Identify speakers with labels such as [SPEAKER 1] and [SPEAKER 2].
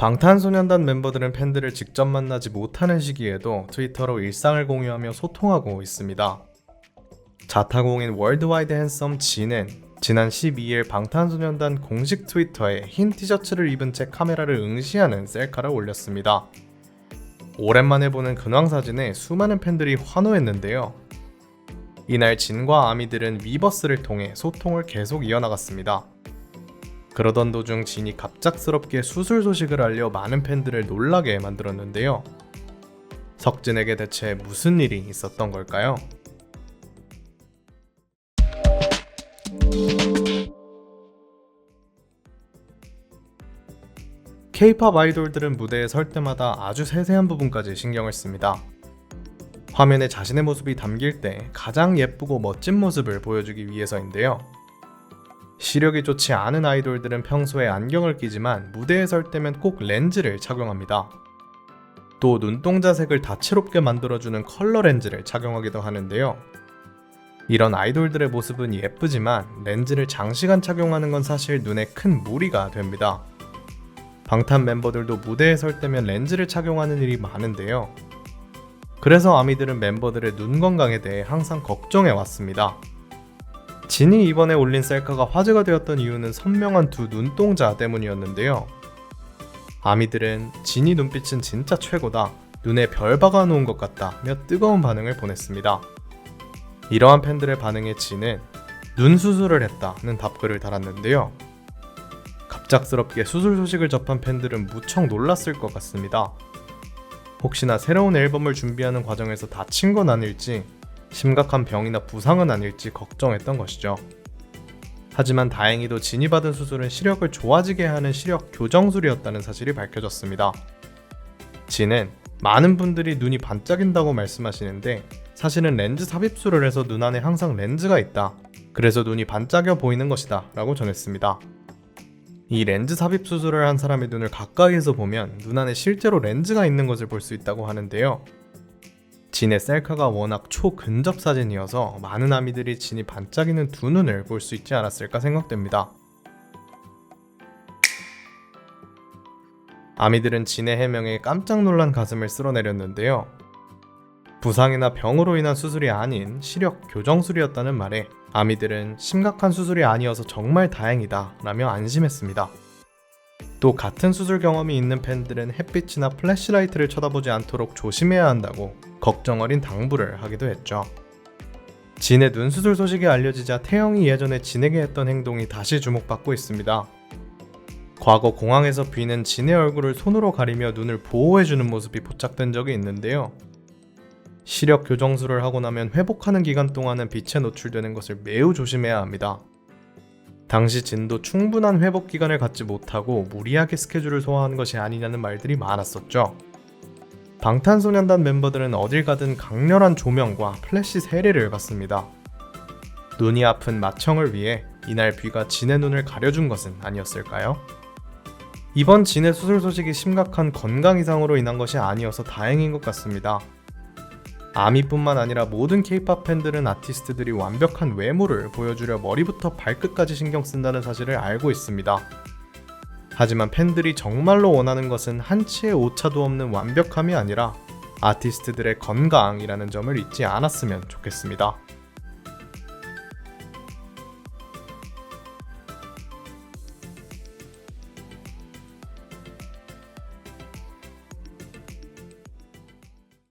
[SPEAKER 1] 방탄소년단 멤버들은 팬들을 직접 만나지 못하는 시기에도 트위터로 일상을 공유하며 소통하고 있습니다. 자타공인 월드와이드 핸섬 진은 지난 12일 방탄소년단 공식 트위터에 흰 티셔츠를 입은 채 카메라를 응시하는 셀카를 올렸습니다. 오랜만에 보는 근황 사진에 수많은 팬들이 환호했는데요. 이날 진과 아미들은 위버스를 통해 소통을 계속 이어나갔습니다. 그러던 도중 진이 갑작스럽게 수술 소식을 알려 많은 팬들을 놀라게 만들었는데요. 석진에게 대체 무슨 일이 있었던 걸까요? K-팝 아이돌들은 무대에 설 때마다 아주 세세한 부분까지 신경을 씁니다. 화면에 자신의 모습이 담길 때 가장 예쁘고 멋진 모습을 보여주기 위해서인데요. 시력이 좋지 않은 아이돌들은 평소에 안경을 끼지만 무대에 설 때면 꼭 렌즈를 착용합니다. 또 눈동자색을 다채롭게 만들어주는 컬러 렌즈를 착용하기도 하는데요. 이런 아이돌들의 모습은 예쁘지만 렌즈를 장시간 착용하는 건 사실 눈에 큰 무리가 됩니다. 방탄 멤버들도 무대에 설 때면 렌즈를 착용하는 일이 많은데요. 그래서 아미들은 멤버들의 눈 건강에 대해 항상 걱정해 왔습니다. 진이 이번에 올린 셀카가 화제가 되었던 이유는 선명한 두 눈동자 때문이었는데요. 아미들은 진이 눈빛은 진짜 최고다, 눈에 별 박아 놓은 것 같다며 뜨거운 반응을 보냈습니다. 이러한 팬들의 반응에 진은 눈 수술을 했다는 답글을 달았는데요. 갑작스럽게 수술 소식을 접한 팬들은 무척 놀랐을 것 같습니다. 혹시나 새로운 앨범을 준비하는 과정에서 다친 건 아닐지, 심각한 병이나 부상은 아닐지 걱정했던 것이죠. 하지만 다행히도 진이 받은 수술은 시력을 좋아지게 하는 시력 교정술이었다는 사실이 밝혀졌습니다. 진은 많은 분들이 눈이 반짝인다고 말씀하시는데 사실은 렌즈 삽입술을 해서 눈 안에 항상 렌즈가 있다, 그래서 눈이 반짝여 보이는 것이다 라고 전했습니다. 이 렌즈 삽입 수술을 한 사람의 눈을 가까이에서 보면 눈 안에 실제로 렌즈가 있는 것을 볼 수 있다고 하는데요. 진의 셀카가 워낙 초근접 사진이어서 많은 아미들이 진이 반짝이는 두 눈을 볼 수 있지 않았을까 생각됩니다. 아미들은 진의 해명에 깜짝 놀란 가슴을 쓸어내렸는데요. 부상이나 병으로 인한 수술이 아닌 시력 교정술이었다는 말에 아미들은 심각한 수술이 아니어서 정말 다행이다 라며 안심했습니다. 또 같은 수술 경험이 있는 팬들은 햇빛이나 플래시라이트를 쳐다보지 않도록 조심해야 한다고 걱정 어린 당부를 하기도 했죠. 진의 눈 수술 소식이 알려지자 태영이 예전에 진에게 했던 행동이 다시 주목받고 있습니다. 과거 공항에서 비는 진의 얼굴을 손으로 가리며 눈을 보호해주는 모습이 포착된 적이 있는데요. 시력 교정술을 하고 나면 회복하는 기간 동안은 빛에 노출되는 것을 매우 조심해야 합니다. 당시 진도 충분한 회복 기간을 갖지 못하고 무리하게 스케줄을 소화한 것이 아니냐는 말들이 많았었죠. 방탄소년단 멤버들은 어딜 가든 강렬한 조명과 플래시 세례를 받습니다. 눈이 아픈 마청을 위해 이날 비가 진의 눈을 가려준 것은 아니었을까요? 이번 진의 수술 소식이 심각한 건강 이상으로 인한 것이 아니어서 다행인 것 같습니다. 아미뿐만 아니라 모든 K-팝 팬들은 아티스트들이 완벽한 외모를 보여주려 머리부터 발끝까지 신경 쓴다는 사실을 알고 있습니다. 하지만 팬들이 정말로 원하는 것은 한치의 오차도 없는 완벽함이 아니라 아티스트들의 건강이라는 점을 잊지 않았으면 좋겠습니다.